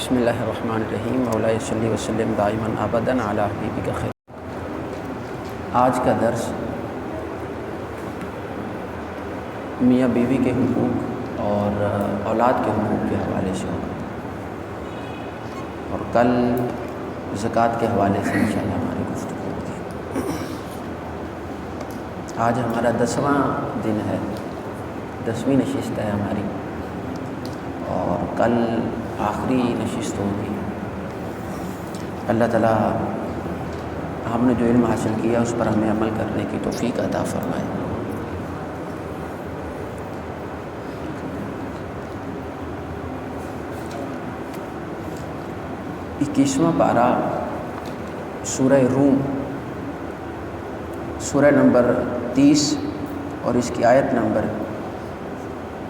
بسم اللہ الرحمن الرحیم مولا صلی وسلم دائما ابدا علی حبیبک خیر۔ آج کا درس میاں بیوی کے حقوق اور اولاد کے حقوق کے حوالے سے ہوگا، اور کل زکوٰۃ کے حوالے سے انشاءاللہ ہماری گفتگو ہوگی۔ آج ہمارا 10واں دن ہے، 10ویں نشست ہے ہماری، اور کل آخری نشست ہوگی۔ اللہ تعالیٰ ہم نے جو علم حاصل کیا اس پر ہمیں عمل کرنے کی توفیق عطا فرمائے۔ اکیسواں پارہ سورہ روم، سورہ نمبر 30 اور اس کی آیت نمبر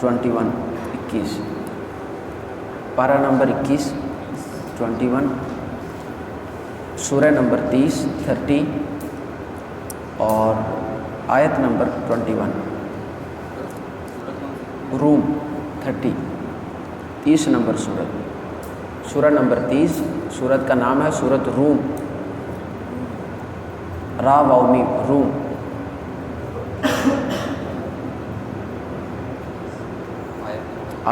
21 پارہ نمبر 21 سورہ نمبر 30 اور آیت نمبر 21 روم 30 نمبر سورہ نمبر 30، سورت کا نام ہے سورت روم، را واو میم روم۔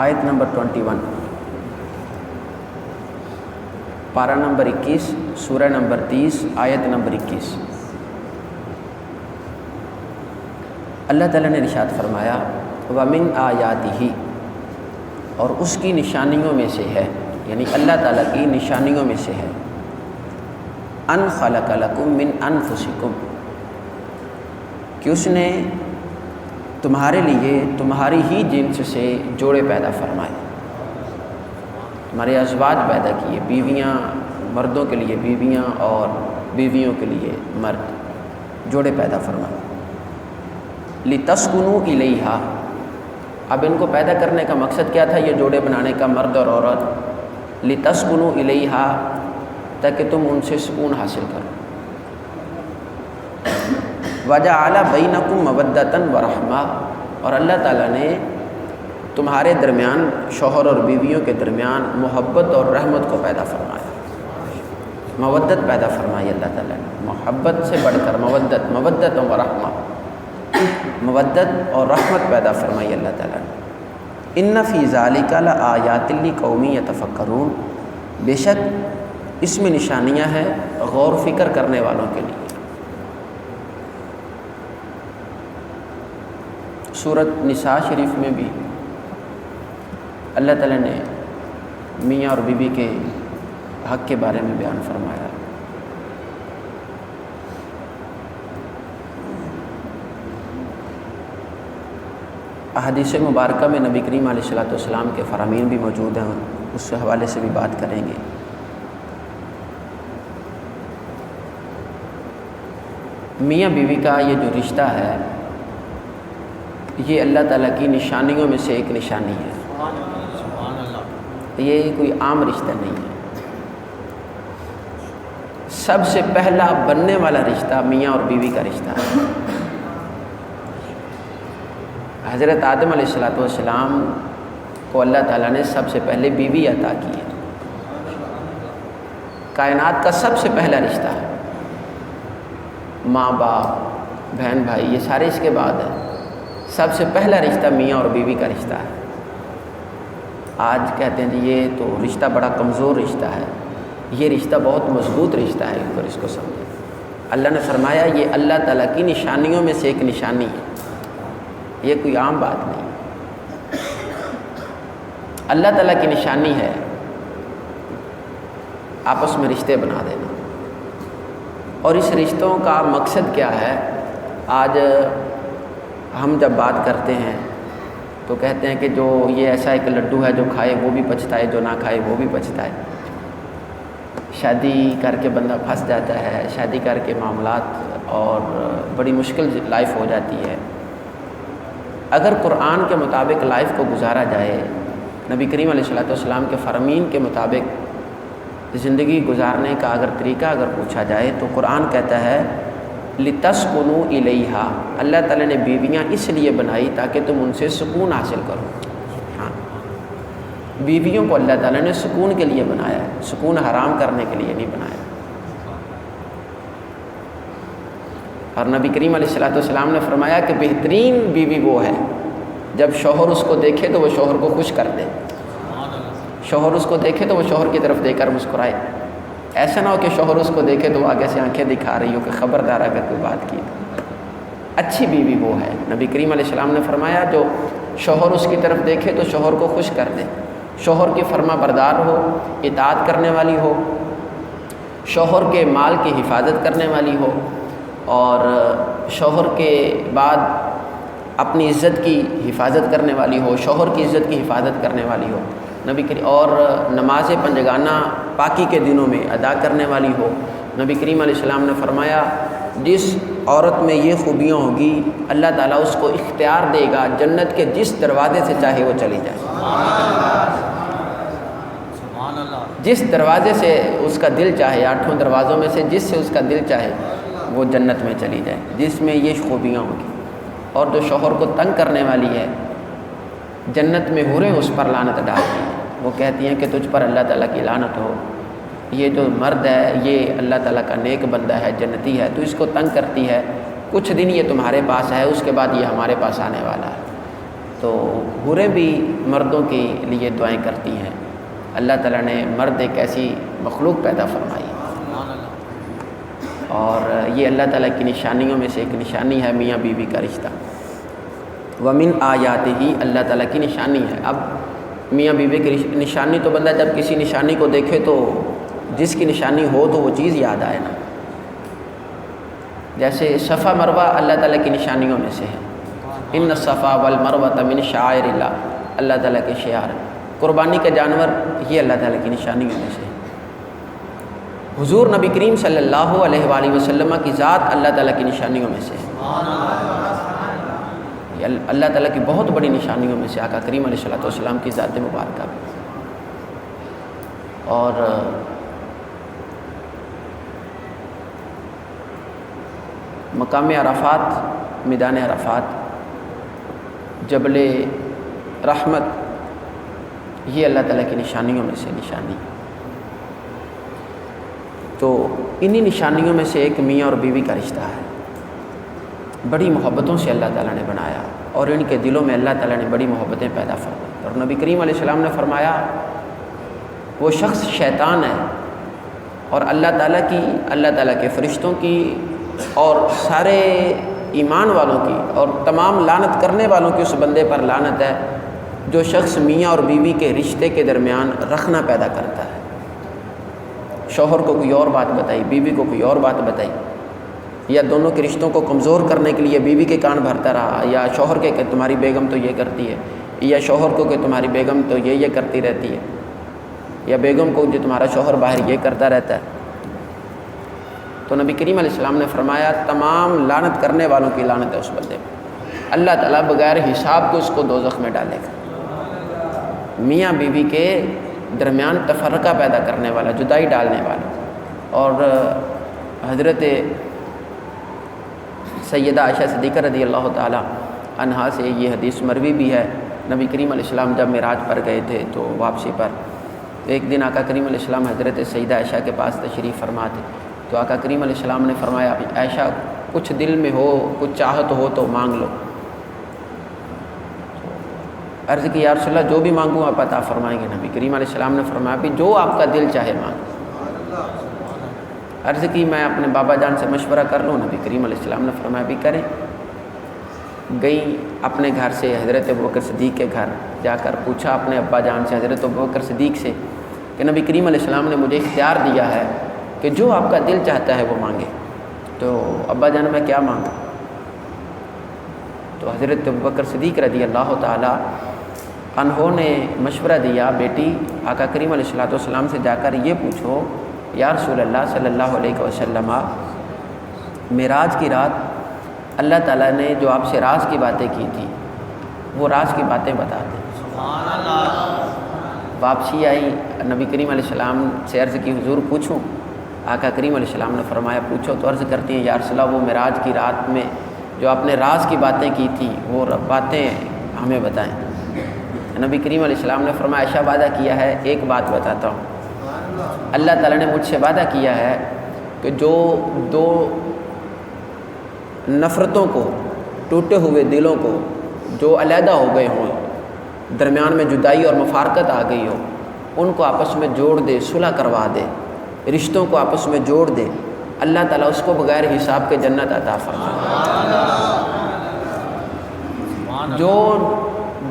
آیت نمبر 21 پارہ نمبر 21 سورہ نمبر 30 آیت نمبر 21۔ اللہ تعالیٰ نے ارشاد فرمایا وَمِنْ آیَاتِهِ، اور اس کی نشانیوں میں سے ہے، یعنی اللہ تعالیٰ کی نشانیوں میں سے ہے، ان خلق لکم من انفسکم، کہ اس نے تمہارے لیے تمہاری ہی جنس سے جوڑے پیدا فرمائے، تمہارے ازواج پیدا کیے، بیویاں، مردوں کے لیے بیویاں اور بیویوں کے لیے مرد، جوڑے پیدا فرمائے۔ لِتَسْكُنُوا إِلَيْهَا، اب ان کو پیدا کرنے کا مقصد کیا تھا، یہ جوڑے بنانے کا، مرد اور عورت، لِتَسْكُنُوا إِلَيْهَا، تاکہ تم ان سے سکون حاصل کرو۔ وَجَعَلَ بَيْنَكُمْ مَوَدَّةً وَرَحْمَةً، اور اللہ تعالیٰ نے تمہارے درمیان، شوہر اور بیویوں کے درمیان محبت اور رحمت کو پیدا فرمایا، مودت پیدا فرمائی اللہ تعالیٰ نے، محبت سے بڑھ کر مودت و رحمہ، مودت اور رحمت پیدا فرمائی اللہ تعالیٰ نے۔ ان فی ذالک لآیات لقوم یتفکرون، بے شک اس میں نشانیاں ہیں غور و فکر کرنے والوں کے لیے۔ سورۃ نساء شریف میں بھی اللہ تعالیٰ نے میاں اور بیوی کے حق کے بارے میں بیان فرمایا۔ احادیث مبارکہ میں نبی کریم علیہ الصلوۃ والسلام کے فرامین بھی موجود ہیں، اس حوالے سے بھی بات کریں گے۔ میاں بیوی کا یہ جو رشتہ ہے، یہ اللہ تعالیٰ کی نشانیوں میں سے ایک نشانی ہے، یہ کوئی عام رشتہ نہیں ہے۔ سب سے پہلا بننے والا رشتہ میاں اور بیوی کا رشتہ ہے۔ حضرت آدم علیہ السلام کو اللہ تعالیٰ نے سب سے پہلے بیوی عطا کی ہے، کائنات کا سب سے پہلا رشتہ ہے۔ ماں باپ، بہن بھائی، یہ سارے اس کے بعد ہیں، سب سے پہلا رشتہ میاں اور بیوی کا رشتہ ہے۔ آج کہتے ہیں جی یہ تو رشتہ بڑا کمزور رشتہ ہے، یہ رشتہ بہت مضبوط رشتہ ہے، اس پر اس کو سمجھیں۔ اللہ نے فرمایا یہ اللہ تعالیٰ کی نشانیوں میں سے ایک نشانی ہے، یہ کوئی عام بات نہیں، اللہ تعالیٰ کی نشانی ہے آپس میں رشتے بنا دینا۔ اور اس رشتوں کا مقصد کیا ہے؟ آج ہم جب بات کرتے ہیں تو کہتے ہیں کہ جو یہ ایسا ایک لڈو ہے، جو کھائے وہ بھی پچھتائے، جو نہ کھائے وہ بھی پچھتائے۔ شادی کر کے بندہ پھنس جاتا ہے، شادی کر کے معاملات اور بڑی مشکل لائف ہو جاتی ہے۔ اگر قرآن کے مطابق لائف کو گزارا جائے، نبی کریم علیہ الصلوۃ والسلام کے فرامین کے مطابق زندگی گزارنے کا اگر طریقہ اگر پوچھا جائے تو قرآن کہتا ہے لِتَسْكُنُوا إِلَيْهَا، اللہ تعالیٰ نے بیویاں اس لیے بنائی تاکہ تم ان سے سکون حاصل کرو۔ ہاں، بیویوں کو اللہ تعالیٰ نے سکون کے لیے بنایا ہے، سکون حرام کرنے کے لیے نہیں بنایا۔ اور نبی کریم علیہ الصلوۃ والسلام نے فرمایا کہ بہترین بیوی وہ ہے جب شوہر اس کو دیکھے تو وہ شوہر کو خوش کر دے، شوہر اس کو دیکھے تو وہ شوہر کی طرف دیکھ کر مسکرائے، ایسا نہ ہو کہ شوہر اس کو دیکھے تو وہ آگے سے آنکھیں دکھا رہی ہو کہ خبردار اگر کوئی بات کی تو۔ اچھی بیوی وہ ہے، نبی کریم علیہ السلام نے فرمایا جو شوہر اس کی طرف دیکھے تو شوہر کو خوش کر دے، شوہر کی فرما بردار ہو، اطاعت کرنے والی ہو، شوہر کے مال کی حفاظت کرنے والی ہو، اور شوہر کے بعد اپنی عزت کی حفاظت کرنے والی ہو، شوہر کی عزت کی حفاظت کرنے والی ہو، نبی کریم اور نماز پنجگانہ پاکی کے دنوں میں ادا کرنے والی ہو۔ نبی کریم علیہ السلام نے فرمایا جس عورت میں یہ خوبیاں ہوگی اللہ تعالیٰ اس کو اختیار دے گا جنت کے جس دروازے سے چاہے وہ چلی جائے، جس دروازے سے اس کا دل چاہے، 8 دروازوں میں سے جس سے اس کا دل چاہے وہ جنت میں چلی جائے، جس میں یہ خوبیاں ہوں گی۔ اور جو شوہر کو تنگ کرنے والی ہے جنت میں حوریں اس پر لعنت ڈالتی ہیں، وہ کہتی ہیں کہ تجھ پر اللہ تعالیٰ کی لعنت ہو، یہ جو مرد ہے یہ اللہ تعالیٰ کا نیک بندہ ہے، جنتی ہے، تو اس کو تنگ کرتی ہے، کچھ دن یہ تمہارے پاس ہے، اس کے بعد یہ ہمارے پاس آنے والا ہے۔ تو حوریں بھی مردوں کے لیے دعائیں کرتی ہیں۔ اللہ تعالیٰ نے مرد ایک ایسی مخلوق پیدا فرمائی ہے، اور یہ اللہ تعالیٰ کی نشانیوں میں سے ایک نشانی ہے میاں بیوی کا رشتہ۔ وَمِنْ آیَاتِهِ، اللہ تعالیٰ کی نشانی ہے۔ اب میاں بیوی کی نشانی تو بندہ جب کسی نشانی کو دیکھے تو جس کی نشانی ہو تو وہ چیز یاد آئے نا، جیسے صفا مروہ اللہ تعالیٰ کی نشانیوں میں سے ہے، ان الصفا والمروۃ من شعائر اللہ، اللہ تعالیٰ کے شعار۔ قربانی کے جانور یہ اللہ تعالیٰ کی نشانیوں میں سے ہے۔ حضور نبی کریم صلی اللہ علیہ وآلہ وسلم کی ذات اللہ تعالیٰ کی نشانیوں میں سے ہے، اللہ تعالیٰ کی بہت بڑی نشانیوں میں سے آقا کریم علیہ الصلوۃ والسلام کی ذات مبارکہ بھی۔ اور مقام عرفات، میدان عرفات، جبل رحمت، یہ اللہ تعالیٰ کی نشانیوں میں سے نشانی۔ تو انہی نشانیوں میں سے ایک میاں اور بیوی کا رشتہ ہے، بڑی محبتوں سے اللہ تعالیٰ نے بنایا، اور ان کے دلوں میں اللہ تعالیٰ نے بڑی محبتیں پیدا فرمائی۔ اور نبی کریم علیہ السلام نے فرمایا وہ شخص شیطان ہے، اور اللہ تعالیٰ کے فرشتوں کی اور سارے ایمان والوں کی اور تمام لعنت کرنے والوں کی اس بندے پر لعنت ہے جو شخص میاں اور بیوی کے رشتے کے درمیان رخنا پیدا کرتا ہے، شوہر کو کوئی اور بات بتائی، بیوی کو کوئی اور بات بتائی، یا دونوں کے رشتوں کو کمزور کرنے کے لیے بیوی کے کان بھرتا رہا، یا شوہر کے کہ تمہاری بیگم تو یہ کرتی ہے، یا شوہر کو کہ تمہاری بیگم تو یہ کرتی رہتی ہے، یا بیگم کو جو تمہارا شوہر باہر یہ کرتا رہتا ہے۔ تو نبی کریم علیہ السلام نے فرمایا تمام لعنت کرنے والوں کی لعنت ہے اس بندے پر، اللہ تعالیٰ بغیر حساب کے اس کو دوزخ میں ڈالے گا۔ میاں بیوی کے درمیان تفرقہ پیدا کرنے والا، جدائی ڈالنے والا۔ اور حضرت سیدہ عائشہ صدیقہ رضی اللہ تعالی عنہا سے یہ حدیث مروی بھی ہے، نبی کریم علیہ السلام جب معراج پر گئے تھے تو واپسی پر ایک دن آقا کریم علیہ السلام حضرت سیدہ عائشہ کے پاس تشریف فرما تھے، تو آقا کریم علیہ السلام نے فرمایا عائشہ کچھ دل میں ہو، کچھ چاہت ہو تو مانگ لو۔ عرض کی یا رسول اللہ جو بھی مانگوں آپ عطا فرمائیں گے؟ نبی کریم علیہ السلام نے فرمایا بھی جو آپ کا دل چاہے مانگو۔ عرض کی میں اپنے بابا جان سے مشورہ کر لوں؟ نبی کریم علیہ السلام نے فرمایا بھی کریں۔ گئی اپنے گھر سے حضرت ابوبکر صدیق کے گھر جا کر پوچھا اپنے ابا جان سے حضرت ابوبکر صدیق سے کہ نبی کریم علیہ السلام نے مجھے اختیار دیا ہے کہ جو آپ کا دل چاہتا ہے وہ مانگے، تو ابا جان میں کیا مانگوں؟ تو حضرت ابوبکر صدیق رضی اللہ تعالی عنہ نے مشورہ دیا بیٹی آقا کریم علیہ الصلوۃ والسلام سے جا کر یہ پوچھو یا رسول اللہ صلی اللہ علیہ وسلم معراج کی رات اللہ تعالیٰ نے جو آپ سے راز کی باتیں کی تھی وہ راز کی باتیں بتا دیں۔ سبحان اللہ۔ واپسی آئی، نبی کریم علیہ السلام سے عرض کی حضور پوچھوں؟ آقا کریم علیہ السلام نے فرمایا پوچھو۔ تو عرض کرتی ہیں یا رسول اللہ وہ معراج کی رات میں جو آپ نے راز کی باتیں کی تھی وہ باتیں ہمیں بتائیں۔ نبی کریم علیہ السلام نے فرمایا عائشہ وعدہ کیا ہے، ایک بات بتاتا ہوں، اللہ تعالیٰ نے مجھ سے وعدہ کیا ہے کہ جو دو نفرتوں کو، ٹوٹے ہوئے دلوں کو، جو علیحدہ ہو گئے ہوں، درمیان میں جدائی اور مفارقت آ گئی ہو، ان کو آپس میں جوڑ دے، صلح کروا دے، رشتوں کو آپس میں جوڑ دے، اللہ تعالیٰ اس کو بغیر حساب کے جنت عطا فرمائے۔ جو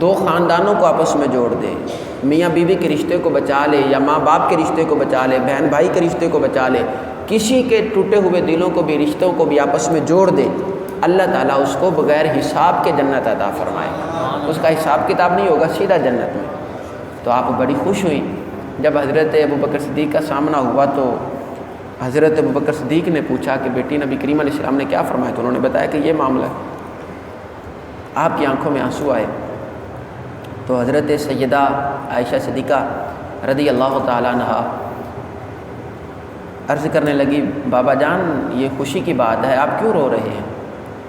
دو خاندانوں کو آپس میں جوڑ دے، میاں بیوی کے رشتے کو بچا لے، یا ماں باپ کے رشتے کو بچا لے، بہن بھائی کے رشتے کو بچا لے، کسی کے ٹوٹے ہوئے دلوں کو بھی، رشتوں کو بھی آپس میں جوڑ دے، اللہ تعالیٰ اس کو بغیر حساب کے جنت عطا فرمائے گا۔ اس کا حساب کتاب نہیں ہوگا، سیدھا جنت میں۔ تو آپ بڑی خوش ہوئیں جب حضرت ابوبکر صدیق کا سامنا ہوا، تو حضرت ابوبکر صدیق نے پوچھا کہ بیٹی نبی کریم علیہ السلام نے کیا فرمایا؟ تو انہوں نے بتایا کہ یہ معاملہ ہے۔ آپ کی آنکھوں میں آنسو آئے تو حضرت سیدہ عائشہ صدیقہ رضی اللہ تعالیٰ عنہا عرض کرنے لگی، بابا جان یہ خوشی کی بات ہے، آپ کیوں رو رہے ہیں؟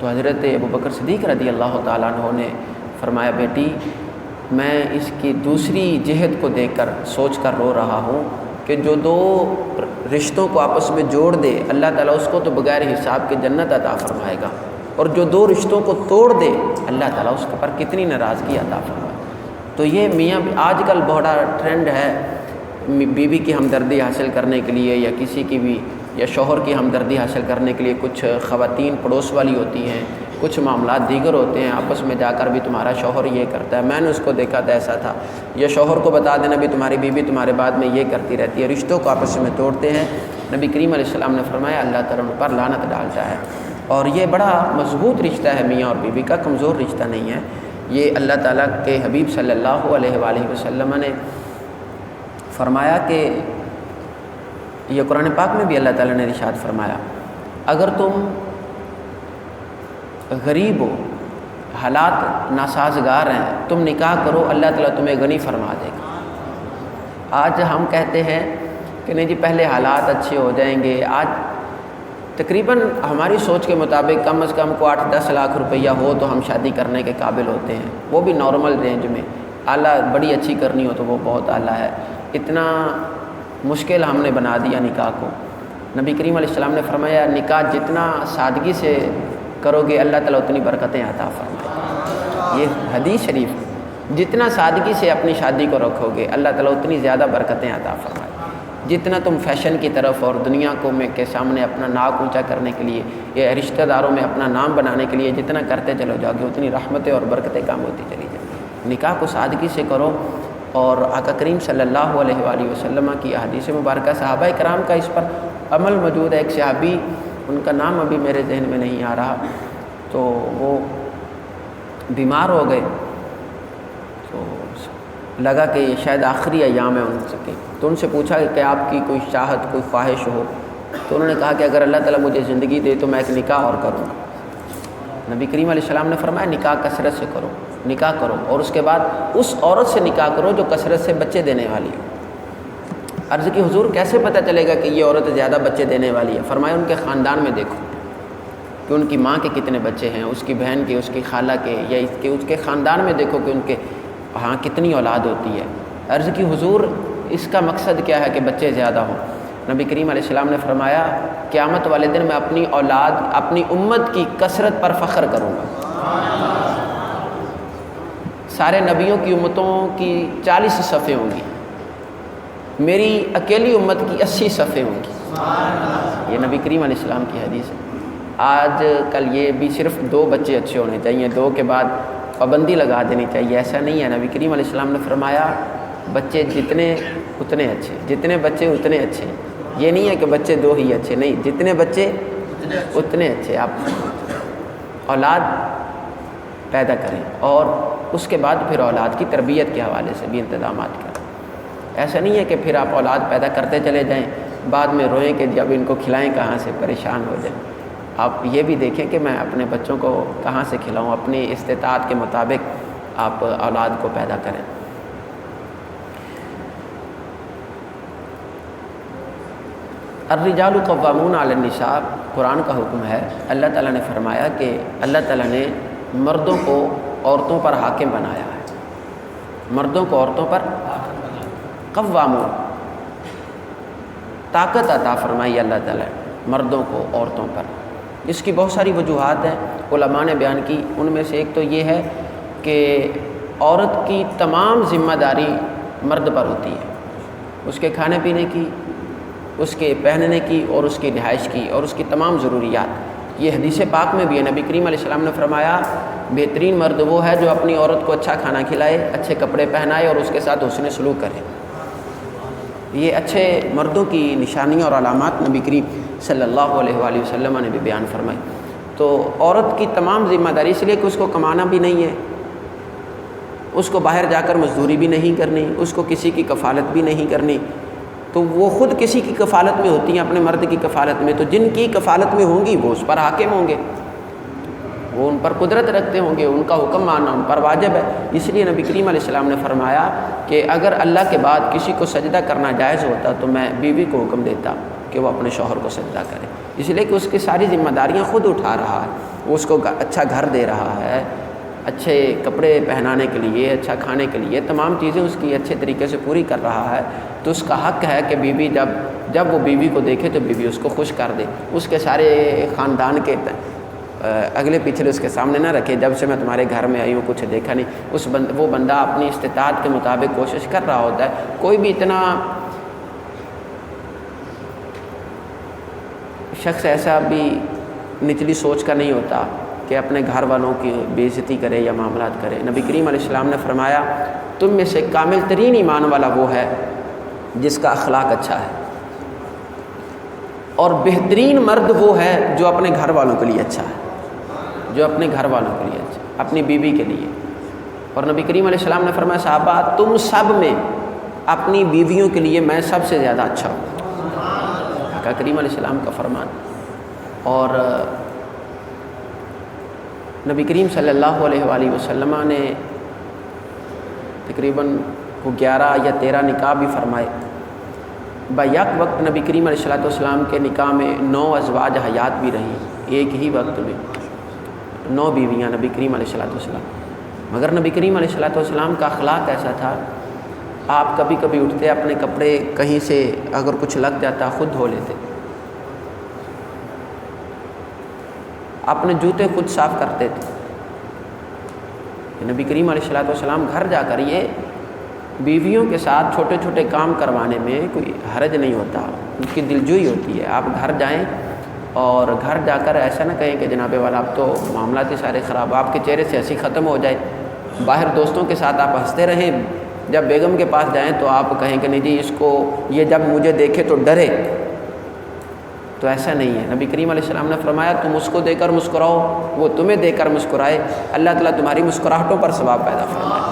تو حضرت ابوبکر صدیق رضی اللہ تعالیٰ عنہ نے فرمایا، بیٹی میں اس کی دوسری جہت کو دیکھ کر سوچ کر رو رہا ہوں کہ جو دو رشتوں کو آپس میں جوڑ دے، اللہ تعالیٰ اس کو تو بغیر حساب کے جنت عطا فرمائے گا، اور جو دو رشتوں کو توڑ دے، اللہ تعالیٰ اس پر کتنی ناراضگی عطا فرمائے۔ تو یہ میاں آج کل بڑا ٹرینڈ ہے، بیوی کی ہمدردی حاصل کرنے کے لیے، یا کسی کی بھی، یا شوہر کی ہمدردی حاصل کرنے کے لیے کچھ خواتین پڑوس والی ہوتی ہیں، کچھ معاملات دیگر ہوتے ہیں، آپس میں جا کر بھی تمہارا شوہر یہ کرتا ہے، میں نے اس کو دیکھا تھا ایسا تھا، یا شوہر کو بتا دینا بھی تمہاری بیوی تمہارے بعد میں یہ کرتی رہتی ہے، رشتوں کو آپس میں توڑتے ہیں۔ نبی کریم علیہ السلام نے فرمایا اللہ تعالیٰ ان پر لعنت ڈالتا ہے، اور یہ بڑا مضبوط رشتہ ہے میاں اور بیوی کا، کمزور رشتہ نہیں ہے۔ یہ اللہ تعالیٰ کے حبیب صلی اللہ علیہ وآلہ وسلم نے فرمایا کہ یہ قرآن پاک میں بھی اللہ تعالیٰ نے ارشاد فرمایا، اگر تم غریب ہو، حالات ناسازگار ہیں، تم نکاح کرو، اللہ تعالیٰ تمہیں غنی فرما دے گا۔ آج ہم کہتے ہیں کہ نہیں جی پہلے حالات اچھے ہو جائیں گے۔ آج تقریباً ہماری سوچ کے مطابق کم از کم کو 8-10 لاکھ روپیہ ہو تو ہم شادی کرنے کے قابل ہوتے ہیں، وہ بھی نارمل رینج میں، اعلیٰ بڑی اچھی کرنی ہو تو وہ بہت اعلیٰ ہے۔ اتنا مشکل ہم نے بنا دیا نکاح کو۔ نبی کریم علیہ السلام نے فرمایا نکاح جتنا سادگی سے کرو گے اللہ تعالیٰ اتنی برکتیں عطا فرمائے گا۔ یہ حدیث شریف، جتنا سادگی سے اپنی شادی کو رکھو گے اللہ تعالیٰ اتنی زیادہ برکتیں عطا فرمائے گا۔ جتنا تم فیشن کی طرف اور دنیا کو میں کے سامنے اپنا ناک اونچا کرنے کے لیے یا رشتہ داروں میں اپنا نام بنانے کے لیے جتنا کرتے چلو جاؤ گے اتنی رحمتیں اور برکتیں کم ہوتی چلی جائیں گی۔ نکاح کو سادگی سے کرو، اور آقا کریم صلی اللہ علیہ وآلہ وسلم کی احادیث مبارکہ، صحابہ کرام کا اس پر عمل موجود ہے۔ ایک صحابی، ان کا نام ابھی میرے ذہن میں نہیں آ رہا، تو وہ بیمار ہو گئے، تو لگا کہ یہ شاید آخری ایام ہے ان کے، تو ان سے پوچھا کہ آپ کی کوئی چاہت، کوئی خواہش ہو؟ تو انہوں نے کہا کہ اگر اللہ تعالیٰ مجھے زندگی دے تو میں ایک نکاح اور کروں گا۔ نبی کریم علیہ السلام نے فرمایا نکاح کثرت سے کرو، نکاح کرو، اور اس کے بعد اس عورت سے نکاح کرو جو کثرت سے بچے دینے والی ہے۔ عرض کی حضور کیسے پتہ چلے گا کہ یہ عورت زیادہ بچے دینے والی ہے؟ فرمایا ان کے خاندان میں دیکھو کہ ان کی ماں کے کتنے بچے ہیں، اس کی بہن کے، اس کی خالہ کے، یا اس کے خاندان میں دیکھو کہ ان کے ہاں کتنی اولاد ہوتی ہے۔ عرض کی حضور اس کا مقصد کیا ہے کہ بچے زیادہ ہوں؟ نبی کریم علیہ السلام نے فرمایا قیامت والے دن میں اپنی اولاد، اپنی امت کی کثرت پر فخر کروں گا۔ سارے نبیوں کی امتوں کی 40 صفیں ہوں گی، میری اکیلی امت کی 80 صفیں ہوں گی۔ یہ نبی کریم علیہ السلام کی حدیث ہے۔ آج کل یہ بھی صرف 2 بچے اچھے ہونے چاہیے، 2 کے بعد پابندی لگا دینی چاہیے، ایسا نہیں ہے۔ نبی کریم علیہ السلام نے فرمایا بچے جتنے اتنے اچھے، جتنے بچے اتنے اچھے۔ یہ نہیں ہے کہ بچے 2 ہی اچھے، نہیں، جتنے بچے اتنے اچھے۔ آپ اولاد پیدا کریں اور اس کے بعد پھر اولاد کی تربیت کے حوالے سے بھی انتظامات کریں۔ ایسا نہیں ہے کہ پھر آپ اولاد پیدا کرتے چلے جائیں، بعد میں روئیں کہ جب ان کو کھلائیں کہاں سے، پریشان ہو جائیں۔ آپ یہ بھی دیکھیں کہ میں اپنے بچوں کو کہاں سے کھلاؤں، اپنی استطاعت کے مطابق آپ اولاد کو پیدا کریں۔ الرجال قوامون علی النساء قرآن کا حکم ہے۔ اللہ تعالیٰ نے فرمایا کہ اللہ تعالیٰ نے مردوں کو عورتوں پر حاکم بنایا ہے، مردوں کو عورتوں پر قوامون، طاقت عطا فرمائی اللہ تعالیٰ مردوں کو عورتوں پر۔ اس کی بہت ساری وجوہات ہیں، علماء نے بیان کی۔ ان میں سے ایک تو یہ ہے کہ عورت کی تمام ذمہ داری مرد پر ہوتی ہے، اس کے کھانے پینے کی، اس کے پہننے کی، اور اس کی رہائش کی، اور اس کی تمام ضروریات۔ یہ حدیث پاک میں بھی ہے، نبی کریم علیہ السلام نے فرمایا بہترین مرد وہ ہے جو اپنی عورت کو اچھا کھانا کھلائے، اچھے کپڑے پہنائے اور اس کے ساتھ حسن سلوک کرے۔ یہ اچھے مردوں کی نشانیاں اور علامات نبی کریم صلی اللہ علیہ وآلہ وسلم نے بھی بیان فرمائی۔ تو عورت کی تمام ذمہ داری، اس لیے کہ اس کو کمانا بھی نہیں ہے، اس کو باہر جا کر مزدوری بھی نہیں کرنی، اس کو کسی کی کفالت بھی نہیں کرنی، تو وہ خود کسی کی کفالت میں ہوتی ہیں، اپنے مرد کی کفالت میں۔ تو جن کی کفالت میں ہوں گی وہ اس پر حاکم ہوں گے، وہ ان پر قدرت رکھتے ہوں گے، ان کا حکم ماننا ان پر واجب ہے۔ اس لیے نبی کریم علیہ السلام نے فرمایا کہ اگر اللہ کے بعد کسی کو سجدہ کرنا جائز ہوتا تو میں بیوی کو حکم دیتا کہ وہ اپنے شوہر کو سجدہ کرے، اس لیے کہ اس کی ساری ذمہ داریاں خود اٹھا رہا ہے، وہ اس کو اچھا گھر دے رہا ہے، اچھے کپڑے پہنانے کے لیے، اچھا کھانے کے لیے، تمام چیزیں اس کی اچھے طریقے سے پوری کر رہا ہے۔ تو اس کا حق ہے کہ بیوی جب وہ بیوی کو دیکھے تو بیوی اس کو خوش کر دے، اس کے سارے خاندان کے اگلے پچھلے اس کے سامنے نہ رکھے، جب سے میں تمہارے گھر میں آئی ہوں کچھ دیکھا نہیں۔ وہ بندہ اپنی استطاعت کے مطابق کوشش کر رہا ہوتا ہے۔ کوئی بھی اتنا شخص ایسا بھی نچلی سوچ کا نہیں ہوتا کہ اپنے گھر والوں کی بے عزتی کرے یا معاملات کرے۔ نبی کریم علیہ السلام نے فرمایا تم میں سے کامل ترین ایمان والا وہ ہے جس کا اخلاق اچھا ہے، اور بہترین مرد وہ ہے جو اپنے گھر والوں کے لیے اچھا ہے، جو اپنے گھر والوں کے لیے اچھا، اپنی بیوی کے لیے۔ اور نبی کریم علیہ السلام نے فرمایا صحابہ تم سب میں اپنی بیویوں کے لیے میں سب سے زیادہ اچھا ہوں، آقا کریم علیہ السلام کا فرمان۔ اور نبی کریم صلی اللہ علیہ وآلہ وسلم نے تقریباً 11 یا 13 نکاح بھی فرمائے۔ بیک وقت نبی کریم علیہ السلام کے نکاح میں 9 ازواج حیات بھی رہیں، ایک ہی وقت میں 9 بیویاں نبی کریم علیہ السلام۔ مگر نبی کریم علیہ السلام کا اخلاق ایسا تھا، آپ کبھی کبھی اٹھتے اپنے کپڑے کہیں سے اگر کچھ لگ جاتا خود دھو لیتے، اپنے جوتے خود صاف کرتے تھے۔ نبی کریم علیہ السلام گھر جا کر یہ بیویوں کے ساتھ چھوٹے چھوٹے کام کروانے میں کوئی حرج نہیں ہوتا، ان کی دلجوئی ہوتی ہے۔ آپ گھر جائیں اور گھر جا کر ایسا نہ کہیں کہ جناب والا اب تو معاملات ہی سارے خراب، آپ کے چہرے سے ہنسی ختم ہو جائے۔ باہر دوستوں کے ساتھ آپ ہنستے رہیں، جب بیگم کے پاس جائیں تو آپ کہیں کہ نہیں جی اس کو یہ جب مجھے دیکھے تو ڈرے، تو ایسا نہیں ہے۔ نبی کریم علیہ السلام نے فرمایا تم اس کو دے کر مسکراؤ، وہ تمہیں دے کر مسکرائے، اللہ تعالیٰ تمہاری مسکراہٹوں پر ثواب پیدا فرمائے،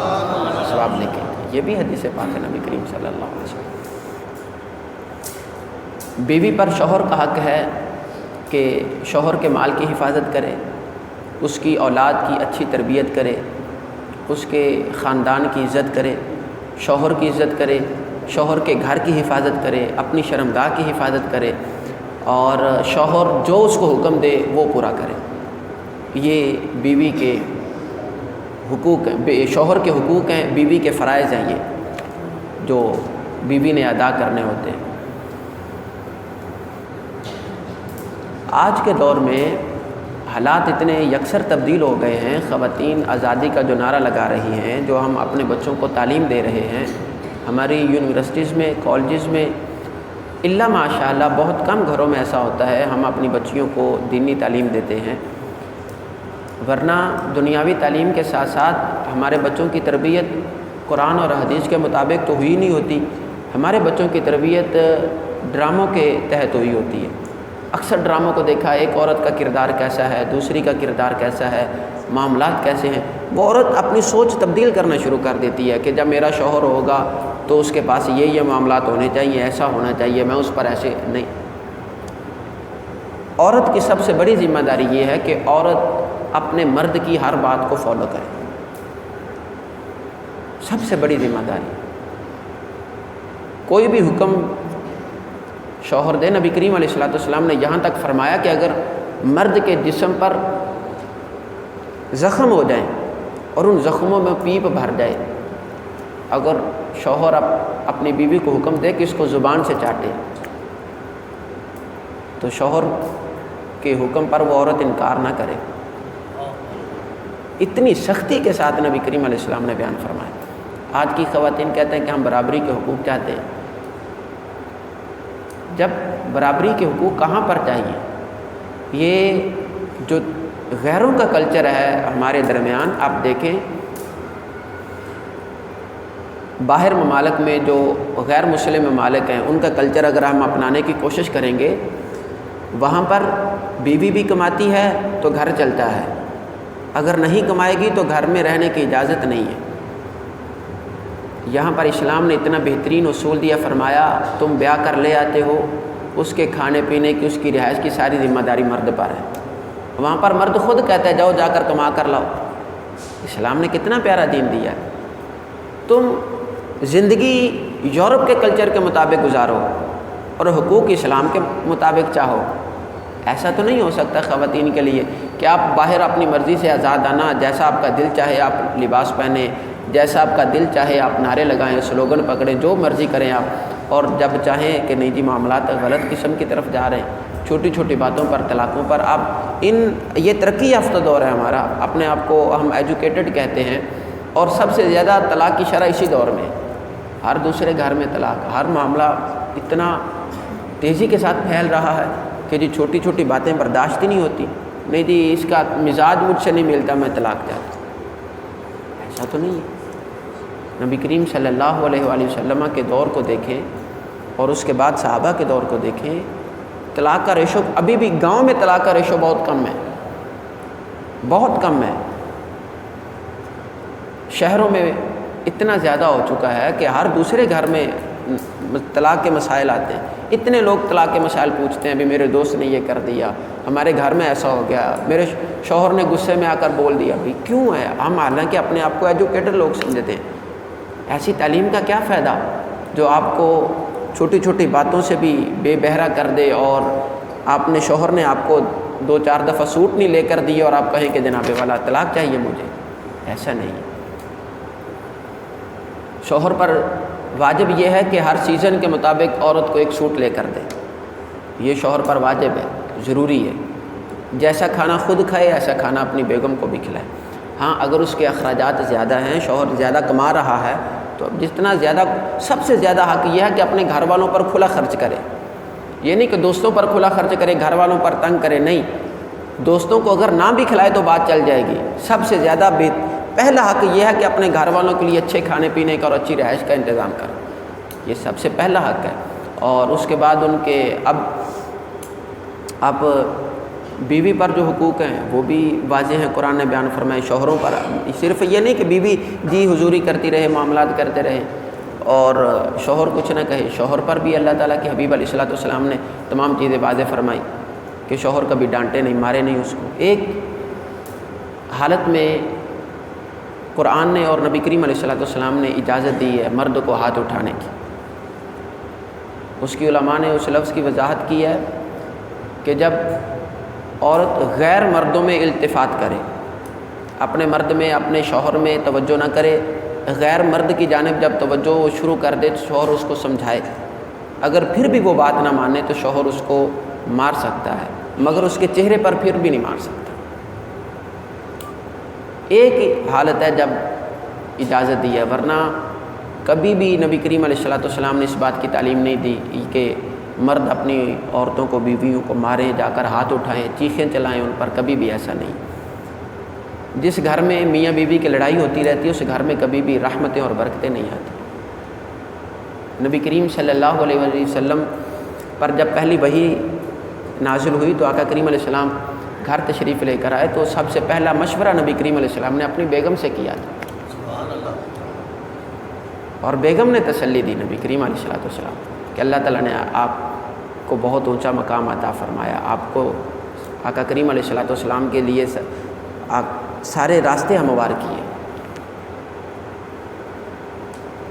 ثواب لکھے۔ یہ بھی حدیث پاک ہے نبی کریم صلی اللہ علیہ وسلم۔ بیوی پر شوہر کا حق ہے کہ شوہر کے مال کی حفاظت کرے، اس کی اولاد کی اچھی تربیت کرے، اس کے خاندان کی عزت کرے، شوہر کی عزت کرے، شوہر کے گھر کی حفاظت کرے، اپنی شرمگاہ کی حفاظت کرے، اور شوہر جو اس کو حکم دے وہ پورا کرے۔ یہ بیوی کے حقوق ہیں، شوہر کے حقوق ہیں، بیوی کے فرائض ہیں، یہ جو بیوی نے ادا کرنے ہوتے ہیں۔ آج کے دور میں حالات اتنے یکسر تبدیل ہو گئے ہیں، خواتین آزادی کا جو نعرہ لگا رہی ہیں، جو ہم اپنے بچوں کو تعلیم دے رہے ہیں ہماری یونیورسٹیز میں، کالجز میں، الا ماشاء اللہ بہت کم گھروں میں ایسا ہوتا ہے ہم اپنی بچیوں کو دینی تعلیم دیتے ہیں، ورنہ دنیاوی تعلیم کے ساتھ ساتھ ہمارے بچوں کی تربیت قرآن اور حدیث کے مطابق تو ہوئی نہیں ہوتی، ہمارے بچوں کی تربیت ڈراموں کے تحت ہوئی ہوتی ہے۔ اکثر ڈراموں کو دیکھا، ایک عورت کا کردار کیسا ہے، دوسری کا کردار کیسا ہے، معاملات کیسے ہیں، وہ عورت اپنی سوچ تبدیل کرنا شروع کر دیتی ہے کہ جب میرا شوہر ہوگا تو اس کے پاس یہ معاملات ہونے چاہیے، ایسا ہونا چاہیے، میں اس پر ایسے نہیں۔ عورت کی سب سے بڑی ذمہ داری یہ ہے کہ عورت اپنے مرد کی ہر بات کو فالو کرے، سب سے بڑی ذمہ داری۔ کوئی بھی حکم شوہر دے، نبی کریم علیہ السلام نے یہاں تک فرمایا کہ اگر مرد کے جسم پر زخم ہو جائیں اور ان زخموں میں پیپ بھر جائے اگر شوہر اپنی بیوی کو حکم دے کہ اس کو زبان سے چاٹے تو شوہر کے حکم پر وہ عورت انکار نہ کرے. اتنی سختی کے ساتھ نبی کریم علیہ السلام نے بیان فرمایا. آج کی خواتین کہتے ہیں کہ ہم برابری کے حقوق چاہتے ہیں. جب برابری کے حقوق کہاں پر چاہیے؟ یہ جو غیروں کا کلچر ہے ہمارے درمیان، آپ دیکھیں باہر ممالک میں جو غیر مسلم ممالک ہیں ان کا کلچر اگر ہم اپنانے کی کوشش کریں گے، وہاں پر بیوی بھی کماتی ہے تو گھر چلتا ہے، اگر نہیں کمائے گی تو گھر میں رہنے کی اجازت نہیں ہے. یہاں پر اسلام نے اتنا بہترین اصول دیا، فرمایا تم بیاہ کر لے آتے ہو، اس کے کھانے پینے کی، اس کی رہائش کی ساری ذمہ داری مرد پر ہے. وہاں پر مرد خود کہتا ہے جاؤ جا کر کما کر لاؤ. اسلام نے کتنا پیارا دین دیا ہے. تم زندگی یورپ کے کلچر کے مطابق گزارو اور حقوق اسلام کے مطابق چاہو. ایسا تو نہیں ہو سکتا خواتین کے لیے کہ آپ باہر اپنی مرضی سے آزادانہ جیسا آپ کا دل چاہے آپ لباس پہنیں، جیسا آپ کا دل چاہے آپ نعرے لگائیں، سلوگن پکڑیں، جو مرضی کریں آپ، اور جب چاہیں کہ نہیں جی معاملات غلط قسم کی طرف جا رہے ہیں، چھوٹی چھوٹی باتوں پر، طلاقوں پر. آپ یہ ترقی یافتہ دور ہے ہمارا، اپنے آپ کو ہم ایجوکیٹڈ کہتے ہیں، اور سب سے زیادہ طلاق کی شرح اسی دور میں. ہر دوسرے گھر میں طلاق، ہر معاملہ اتنا تیزی کے ساتھ پھیل رہا ہے کہ جی چھوٹی چھوٹی باتیں برداشت ہی نہیں ہوتی. نہیں جی اس کا مزاج مجھ سے نہیں ملتا، میں طلاق چاہتا ہوں. ایسا تو نہیں ہے. نبی کریم صلی اللہ علیہ وآلہ وسلم کے دور کو دیکھیں اور اس کے بعد صحابہ کے دور کو دیکھیں، طلاق کا ریشو ابھی بھی گاؤں میں طلاق کا ریشو بہت کم ہے، بہت کم ہے. شہروں میں اتنا زیادہ ہو چکا ہے کہ ہر دوسرے گھر میں طلاق کے مسائل آتے ہیں. اتنے لوگ طلاق کے مسائل پوچھتے ہیں، ابھی میرے دوست نے یہ کر دیا، ہمارے گھر میں ایسا ہو گیا، میرے شوہر نے غصے میں آ کر بول دیا. بھائی کیوں ہے؟ ہم حالانکہ اپنے آپ کو ایجوکیٹڈ لوگ سمجھتے ہیں. ایسی تعلیم کا کیا فائدہ جو آپ کو چھوٹی چھوٹی باتوں سے بھی بے بہرا کر دے، اور آپ نے شوہر نے آپ کو 2-4 دفعہ سوٹ نہیں لے کر دیے اور آپ کہیں کہ جناب والا طلاق چاہیے مجھے. ایسا نہیں. شوہر پر واجب یہ ہے کہ ہر سیزن کے مطابق عورت کو ایک سوٹ لے کر دے. یہ شوہر پر واجب ہے، ضروری ہے. جیسا کھانا خود کھائے ایسا کھانا اپنی بیگم کو بھی کھلائے. ہاں اگر اس کے اخراجات زیادہ ہیں، شوہر زیادہ کما رہا ہے، تو جتنا زیادہ، سب سے زیادہ حق یہ ہے کہ اپنے گھر والوں پر کھلا خرچ کرے. یہ نہیں کہ دوستوں پر کھلا خرچ کرے، گھر والوں پر تنگ کرے. نہیں، دوستوں کو اگر نہ بھی کھلائے تو بات چل جائے گی. سب سے زیادہ پہلا حق یہ ہے کہ اپنے گھر والوں کے لیے اچھے کھانے پینے کا اور اچھی رہائش کا انتظام کرے. یہ سب سے پہلا حق ہے. اور اس کے بعد ان کے اب بیوی پر جو حقوق ہیں وہ بھی واضح ہیں. قرآن نے بیان فرمائے. شوہروں پر صرف یہ نہیں کہ بیوی جی حضوری کرتی رہے، معاملات کرتے رہے اور شوہر کچھ نہ کہے. شوہر پر بھی اللہ تعالیٰ کے حبیب علیہ الصلوۃ والسلام نے تمام چیزیں واضح فرمائی کہ شوہر کبھی ڈانٹے نہیں، مارے نہیں اس کو. ایک حالت میں قرآن نے اور نبی کریم علیہ الصلوۃ والسلام نے اجازت دی ہے مرد کو ہاتھ اٹھانے کی. اس کی علماء نے اس لفظ کی وضاحت کی ہے کہ جب عورت غیر مردوں میں التفات کرے، اپنے مرد میں، اپنے شوہر میں توجہ نہ کرے، غیر مرد کی جانب جب توجہ شروع کر دے تو شوہر اس کو سمجھائے. اگر پھر بھی وہ بات نہ مانے تو شوہر اس کو مار سکتا ہے، مگر اس کے چہرے پر پھر بھی نہیں مار سکتا. ایک حالت ہے جب اجازت دی ہے، ورنہ کبھی بھی نبی کریم علیہ الصلوۃ والسلام نے اس بات کی تعلیم نہیں دی کہ مرد اپنی عورتوں کو، بیویوں کو ماریں، جا کر ہاتھ اٹھائیں، چیخیں چلائیں ان پر. کبھی بھی ایسا نہیں. جس گھر میں میاں بیوی کی لڑائی ہوتی رہتی ہے اس گھر میں کبھی بھی رحمتیں اور برکتیں نہیں آتی. نبی کریم صلی اللہ علیہ وسلم پر جب پہلی وحی نازل ہوئی تو آقا کریم علیہ السلام گھر تشریف لے کر آئے تو سب سے پہلا مشورہ نبی کریم علیہ السلام نے اپنی بیگم سے کیا تھا. سبحان اللہ. اور بیگم نے تسلی دی نبی کریم علیہ الصلوۃ والسلام کہ اللہ تعالیٰ نے آپ کو بہت اونچا مقام عطا فرمایا. آپ کو آقا کریم علیہ الصلوۃ والسلام کے لیے سارے راستے ہموار کیے.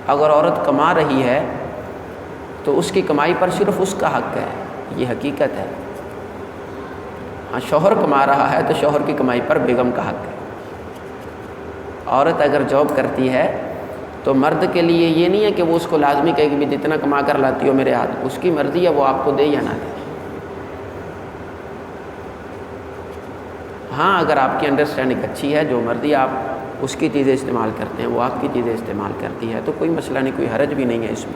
اگر عورت کما رہی ہے تو اس کی کمائی پر صرف اس کا حق ہے، یہ حقیقت ہے. ہاں شوہر کما رہا ہے تو شوہر کی کمائی پر بیگم کا حق ہے. عورت اگر جاب کرتی ہے تو مرد کے لیے یہ نہیں ہے کہ وہ اس کو لازمی کہے کہ بھی جتنا کما کر لاتی ہو میرے ہاتھ، اس کی مرضی ہے وہ آپ کو دے یا نہ دے۔ ہاں اگر آپ کی انڈرسٹینڈنگ اچھی ہے، جو مرضی آپ اس کی چیزیں استعمال کرتے ہیں وہ آپ کی چیزیں استعمال کرتی ہے، تو کوئی مسئلہ نہیں، کوئی حرج بھی نہیں ہے اس میں۔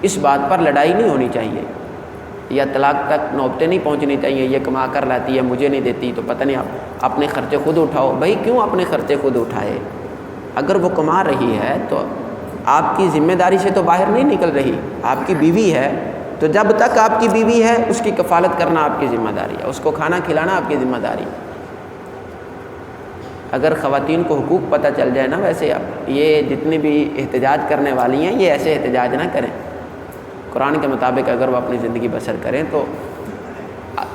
اس بات پر لڑائی نہیں ہونی چاہیے یا طلاق تک نوبتیں نہیں پہنچنی چاہیے، یہ کما کر لاتی ہے مجھے نہیں دیتی تو پتہ نہیں آپ اپنے خرچے خود اٹھاؤ۔ بھائی کیوں اپنے خرچے خود اٹھائے؟ اگر وہ کما رہی ہے تو آپ کی ذمہ داری سے تو باہر نہیں نکل رہی، آپ کی بیوی ہے، تو جب تک آپ کی بیوی ہے اس کی کفالت کرنا آپ کی ذمہ داری ہے، اس کو کھانا کھلانا آپ کی ذمہ داری ہے۔ اگر خواتین کو حقوق پتہ چل جائے نا، ویسے اب یہ جتنی بھی احتجاج کرنے والی ہیں یہ ایسے احتجاج نہ کریں، قرآن کے مطابق اگر وہ اپنی زندگی بسر کریں تو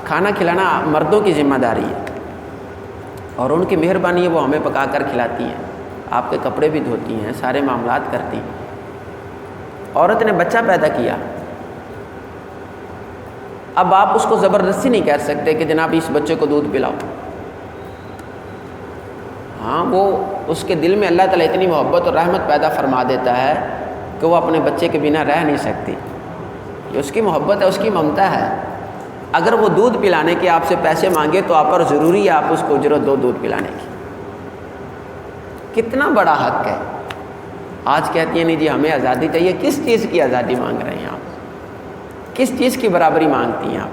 کھانا کھلانا مردوں کی ذمہ داری ہے، اور ان کی مہربانی ہے وہ ہمیں پکا کر کھلاتی ہیں، آپ کے کپڑے بھی دھوتی ہیں، سارے معاملات کرتی ہیں۔ عورت نے بچہ پیدا کیا، اب آپ اس کو زبردستی نہیں کہہ سکتے کہ جناب اس بچے کو دودھ پلاؤ۔ ہاں وہ اس کے دل میں اللہ تعالیٰ اتنی محبت اور رحمت پیدا فرما دیتا ہے کہ وہ اپنے بچے کے بنا رہ نہیں سکتی، یہ اس کی محبت ہے، اس کی ممتا ہے۔ اگر وہ دودھ پلانے کے آپ سے پیسے مانگے تو آپ پر ضروری ہے آپ اس کو اجرت دو دودھ پلانے کی۔ کتنا بڑا حق ہے۔ آج کہتی ہیں نہیں جی ہمیں آزادی چاہیے، کس چیز کی آزادی مانگ رہے ہیں آپ؟ کس چیز کی برابری مانگتی ہیں آپ؟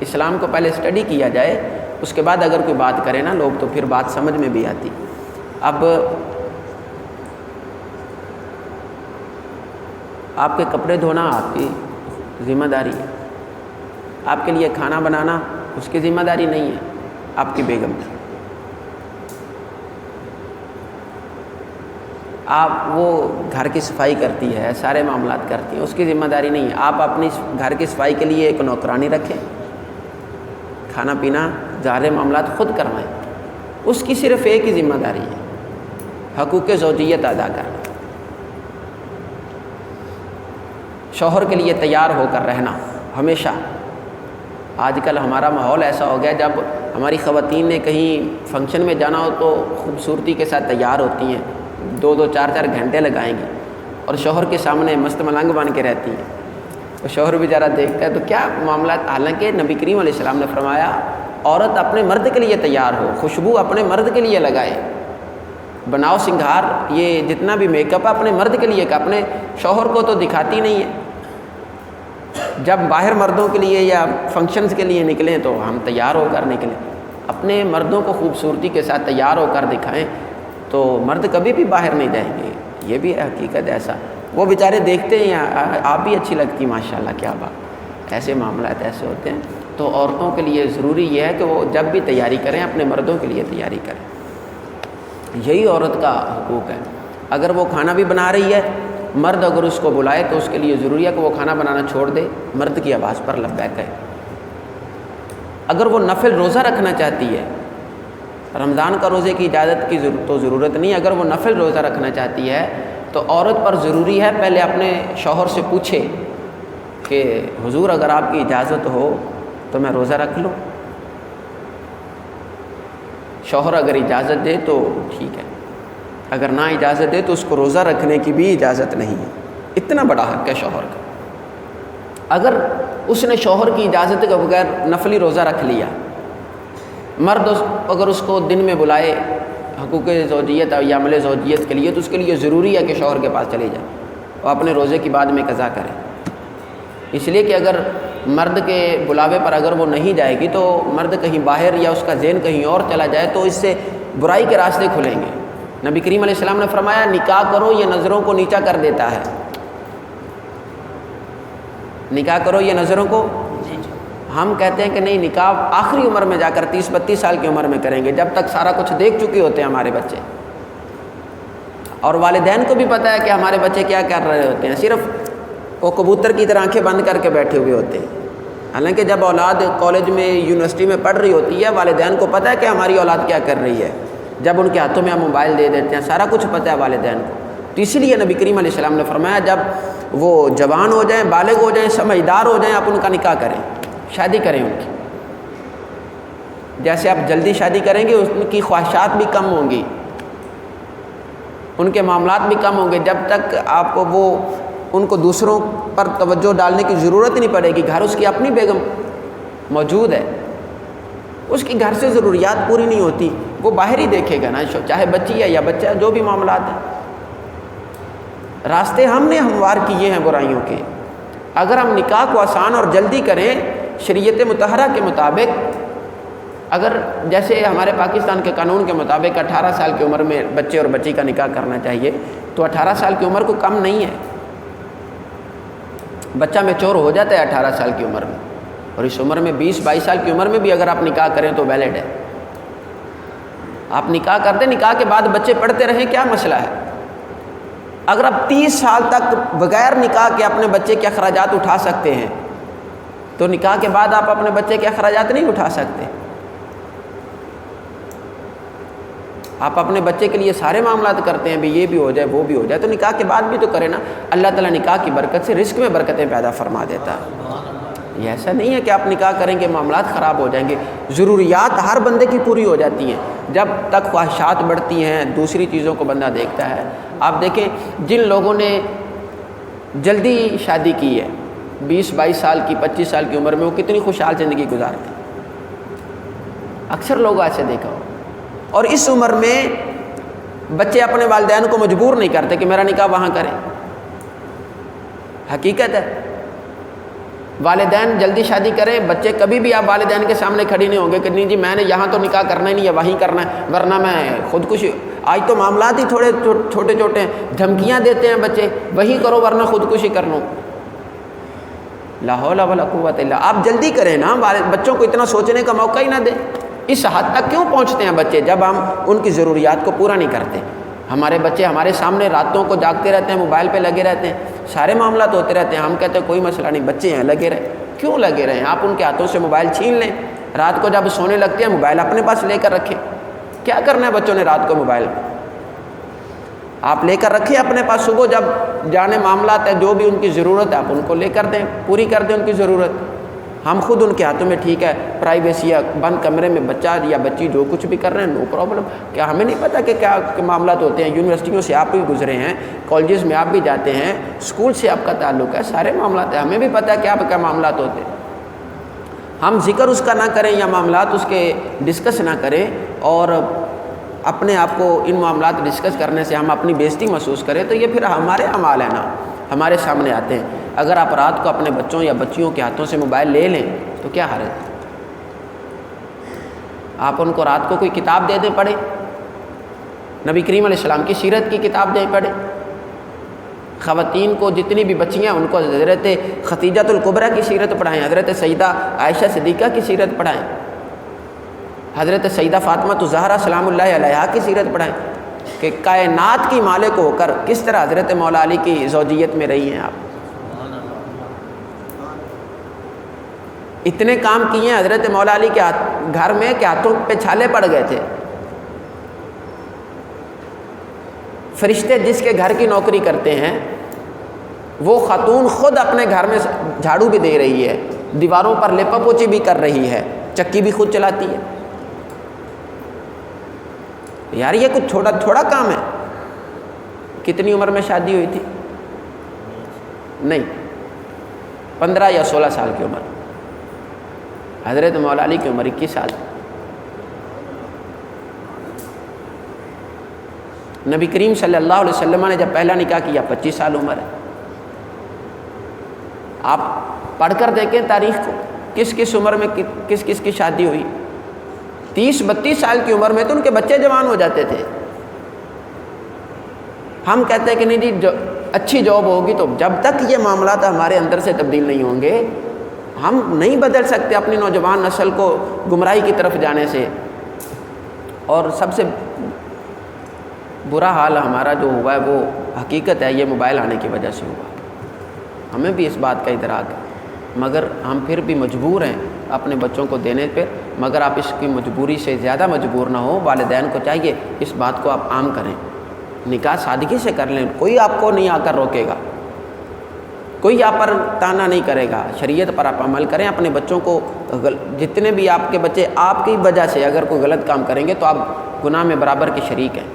اسلام کو پہلے اسٹڈی کیا جائے، اس کے بعد اگر کوئی بات کرے نا لوگ تو پھر بات سمجھ میں بھی آتی۔ اب آپ کے کپڑے دھونا آپ کی ذمہ داری ہے، آپ کے لیے کھانا بنانا اس کی ذمہ داری نہیں ہے، آپ کی بیگم کی۔ آپ وہ گھر کی صفائی کرتی ہے، سارے معاملات کرتی ہیں، اس کی ذمہ داری نہیں ہے۔ آپ اپنی گھر کی صفائی کے لیے ایک نوکرانی رکھیں، کھانا پینا سارے معاملات خود کروائیں، اس کی صرف ایک ہی ذمہ داری ہے، حقوق زوجیت ادا کرنا، شوہر کے لیے تیار ہو کر رہنا ہمیشہ۔ آج کل ہمارا ماحول ایسا ہو گیا، جب ہماری خواتین نے کہیں فنکشن میں جانا ہو تو خوبصورتی کے ساتھ تیار ہوتی ہیں، 2 4 گھنٹے لگائیں گی، اور شوہر کے سامنے مست ملنگ بن کے رہتی ہیں، تو شوہر بیچارہ دیکھتا ہے تو کیا معاملات۔ حالانکہ نبی کریم علیہ السلام نے فرمایا عورت اپنے مرد کے لیے تیار ہو، خوشبو اپنے مرد کے لیے لگائے، بناؤ سنگھار، یہ جتنا بھی میک اپ اپنے مرد کے لیے، کہ اپنے شوہر کو تو دکھاتی نہیں ہے۔ جب باہر مردوں کے لیے یا فنکشنز کے لیے نکلیں تو ہم تیار ہو کر نکلیں، اپنے مردوں کو خوبصورتی کے ساتھ تیار ہو کر دکھائیں، تو مرد کبھی بھی باہر نہیں جائیں گے۔ یہ بھی ہے حقیقت ایسا، وہ بیچارے دیکھتے ہیں آپ بھی اچھی لگتی ماشاءاللہ، کیا بات، ایسے معاملات ایسے ہوتے ہیں۔ تو عورتوں کے لیے ضروری یہ ہے کہ وہ جب بھی تیاری کریں اپنے مردوں کے لیے تیاری کریں، یہی عورت کا حقوق ہے۔ اگر وہ کھانا بھی بنا رہی ہے، مرد اگر اس کو بلائے تو اس کے لیے ضروری ہے کہ وہ کھانا بنانا چھوڑ دے، مرد کی آواز پر لبیک کہے۔ اگر وہ نفل روزہ رکھنا چاہتی ہے، رمضان کا روزے کی اجازت کی تو ضرورت نہیں، اگر وہ نفل روزہ رکھنا چاہتی ہے تو عورت پر ضروری ہے پہلے اپنے شوہر سے پوچھے کہ حضور اگر آپ کی اجازت ہو تو میں روزہ رکھ لوں۔ شوہر اگر اجازت دے تو ٹھیک ہے، اگر نہ اجازت دے تو اس کو روزہ رکھنے کی بھی اجازت نہیں ہے۔ اتنا بڑا حق ہے شوہر کا۔ اگر اس نے شوہر کی اجازت کے بغیر نفلی روزہ رکھ لیا، مرد اگر اس کو دن میں بلائے حقوق زوجیت یا عمل زوجیت کے لیے تو اس کے لیے ضروری ہے کہ شوہر کے پاس چلی جائے اور اپنے روزے کی بعد میں قضا کرے، اس لیے کہ اگر مرد کے بلاوے پر اگر وہ نہیں جائے گی تو مرد کہیں باہر یا اس کا ذہن کہیں اور چلا جائے تو اس سے برائی کے راستے کھلیں گے۔ نبی کریم علیہ السلام نے فرمایا نکاح کرو یہ نظروں کو نیچا کر دیتا ہے، نکاح کرو یہ نظروں کو۔ ہم کہتے ہیں کہ نہیں، نکاح آخری عمر میں جا کر 30-32 سال کی عمر میں کریں گے، جب تک سارا کچھ دیکھ چکے ہوتے ہیں ہمارے بچے، اور والدین کو بھی پتہ ہے کہ ہمارے بچے کیا کر رہے ہوتے ہیں، صرف وہ کبوتر کی طرح آنکھیں بند کر کے بیٹھے ہوئے ہوتے ہیں۔ حالانکہ جب اولاد کالج میں یونیورسٹی میں پڑھ رہی ہوتی ہے، والدین کو پتہ ہے کہ ہماری اولاد کیا کر رہی ہے، جب ان کے ہاتھوں میں ہم موبائل دے دیتے ہیں سارا کچھ پتہ ہے والدین کو۔ تو اسی لیے نبی کریم علیہ السلام نے فرمایا جب وہ جوان ہو جائیں، بالغ ہو جائیں، سمجھدار ہو جائیں، آپ ان کا نکاح کریں، شادی کریں ان کی۔ جیسے آپ جلدی شادی کریں گے ان کی خواہشات بھی کم ہوں گی، ان کے معاملات بھی کم ہوں گے. جب تک آپ کو وہ ان کو دوسروں پر توجہ ڈالنے کی ضرورت ہی نہیں پڑے گی. گھر اس کی اپنی بیگم موجود ہے, اس کی گھر سے ضروریات پوری نہیں ہوتی, وہ باہر ہی دیکھے گا نا, چاہے بچی ہے یا بچہ ہے, جو بھی معاملات ہیں. راستے ہم نے ہموار کیے ہیں برائیوں کے. اگر ہم نکاح کو آسان اور جلدی کریں شریعت مطہرہ کے مطابق, اگر جیسے ہمارے پاکستان کے قانون کے مطابق 18 سال کی عمر میں بچے اور بچی کا نکاح کرنا چاہیے, تو 18 سال کی عمر کو کم نہیں ہے. بچہ میچور ہو جاتا ہے 18 سال کی عمر میں, اور اس عمر میں 20-22 سال کی عمر میں بھی اگر آپ نکاح کریں تو ویلڈ ہے. آپ نکاح کرتے, نکاح کے بعد بچے پڑھتے رہیں, کیا مسئلہ ہے؟ اگر آپ 30 سال تک بغیر نکاح کے اپنے بچے کے اخراجات اٹھا سکتے ہیں, تو نکاح کے بعد آپ اپنے بچے کے اخراجات نہیں اٹھا سکتے. آپ اپنے بچے کے لیے سارے معاملات کرتے ہیں, بھی یہ بھی ہو جائے وہ بھی ہو جائے, تو نکاح کے بعد بھی تو کریں نا. اللہ تعالیٰ نکاح کی برکت سے رزق میں برکتیں پیدا فرما دیتا ہے. یہ ایسا نہیں ہے کہ آپ نکاح کریں گے معاملات خراب ہو جائیں گے. ضروریات ہر بندے کی پوری ہو جاتی ہیں. جب تک خواہشات بڑھتی ہیں, دوسری چیزوں کو بندہ دیکھتا ہے. آپ دیکھیں جن لوگوں نے جلدی شادی کی ہے, 20-22 سال کی 25 سال کی عمر میں, وہ کتنی خوشحال زندگی گزارتے ہیں. اکثر لوگ ایسے دیکھا ہو. اور اس عمر میں بچے اپنے والدین کو مجبور نہیں کرتے کہ میرا نکاح وہاں کریں. حقیقت ہے والدین جلدی شادی کریں, بچے کبھی بھی آپ والدین کے سامنے کھڑی نہیں ہوں گے کہ نہیں جی میں نے یہاں تو نکاح کرنا ہی نہیں ہے, وہیں کرنا ہے, ورنہ میں خودکشی. آج تو معاملات ہی تھوڑے چھوٹے چھوٹے ہیں, دھمکیاں دیتے ہیں بچے, وہیں کرو ورنہ خودکشی کر لوں. لا حول ولا قوت الا. آپ جلدی کریں نا, بچوں کو اتنا سوچنے کا موقع ہی نہ دیں. اس حد تک کیوں پہنچتے ہیں بچے جب ہم ان کی ضروریات کو پورا نہیں کرتے. ہمارے بچے ہمارے سامنے راتوں کو جاگتے رہتے ہیں, موبائل پہ لگے رہتے ہیں, سارے معاملات ہوتے رہتے ہیں. ہم کہتے ہیں کوئی مسئلہ نہیں, بچے ہیں لگے رہے. کیوں لگے رہے ہیں؟ آپ ان کے ہاتھوں سے موبائل چھین لیں. رات کو جب سونے لگتے ہیں موبائل اپنے پاس لے کر رکھیں. کیا کرنا ہے بچوں نے رات کو موبائل آپ لے کر رکھیں اپنے پاس. صبح جب جانے معاملات ہے, جو بھی ان کی ضرورت ہے آپ ان کو لے کر دیں, پوری کر دیں ان کی ضرورت. ہم خود ان کے ہاتھوں میں, ٹھیک ہے پرائیویسی یا بند کمرے میں بچہ یا بچی جو کچھ بھی کر رہے ہیں, نو پرابلم. کیا ہمیں نہیں پتہ کہ کیا معاملات ہوتے ہیں؟ یونیورسٹیوں سے آپ بھی گزرے ہیں, کالجز میں آپ بھی جاتے ہیں, اسکول سے آپ کا تعلق ہے, سارے معاملات ہیں, ہمیں بھی پتہ ہے کیا معاملات ہوتے ہیں. ہم ذکر اس کا نہ کریں یا معاملات اس کے ڈسکس نہ کریں, اور اپنے آپ کو ان معاملات ڈسکس کرنے سے ہم اپنی بےزتی محسوس کریں, تو یہ پھر ہمارے اعمال ہیں نا, ہمارے سامنے آتے ہیں. اگر آپ رات کو اپنے بچوں یا بچیوں کے ہاتھوں سے موبائل لے لیں تو کیا حرج ہے؟ آپ ان کو رات کو کوئی کتاب دے دیں پڑھیں, نبی کریم علیہ السلام کی سیرت کی کتاب دیں پڑھیں. خواتین کو جتنی بھی بچیاں ان کو حضرت خدیجۃ الکبریٰ کی سیرت پڑھائیں, حضرت سیدہ عائشہ صدیقہ کی سیرت پڑھائیں, حضرت سیدہ فاطمہ الزہرا سلام اللہ علیہا کی سیرت پڑھائیں کہ کائنات کی مالک ہو کر کس طرح حضرت مولا علی کی زوجیت میں رہی ہیں. آپ اتنے کام کیے ہیں حضرت مولا علی کے گھر میں کہ ہاتھوں پہ چھالے پڑ گئے تھے. فرشتے جس کے گھر کی نوکری کرتے ہیں وہ خاتون خود اپنے گھر میں جھاڑو بھی دے رہی ہے, دیواروں پر لیپا پوچھی بھی کر رہی ہے, چکی بھی خود چلاتی ہے. یار یہ کچھ تھوڑا کام ہے. کتنی عمر میں شادی ہوئی تھی؟ نہیں, 15 یا 16 سال کی عمر. حضرت مولا علی کی عمر 21 سال. نبی کریم صلی اللہ علیہ وسلم نے جب پہلا نکاح کیا 25 سال عمر ہے. آپ پڑھ کر دیکھیں تاریخ کو, کس کس عمر میں کس کس کی شادی ہوئی. 30-32 سال کی عمر میں تو ان کے بچے جوان ہو جاتے تھے. ہم کہتے ہیں کہ نہیں جی اچھی جاب ہوگی, تو جب تک یہ معاملات ہمارے اندر سے تبدیل نہیں ہوں گے ہم نہیں بدل سکتے اپنی نوجوان نسل کو گمراہی کی طرف جانے سے. اور سب سے برا حال ہمارا جو ہوا ہے وہ حقیقت ہے یہ موبائل آنے کی وجہ سے ہوا. ہمیں بھی اس بات کا ادراک ہے, مگر ہم پھر بھی مجبور ہیں اپنے بچوں کو دینے پہ. مگر آپ اس کی مجبوری سے زیادہ مجبور نہ ہو. والدین کو چاہیے اس بات کو آپ عام کریں, نکاح سادگی سے کر لیں. کوئی آپ کو نہیں آ کر روکے گا, کوئی آپ پر تانا نہیں کرے گا. شریعت پر آپ عمل کریں. اپنے بچوں کو جتنے بھی آپ کے بچے آپ کی وجہ سے اگر کوئی غلط کام کریں گے تو آپ گناہ میں برابر کے شریک ہیں.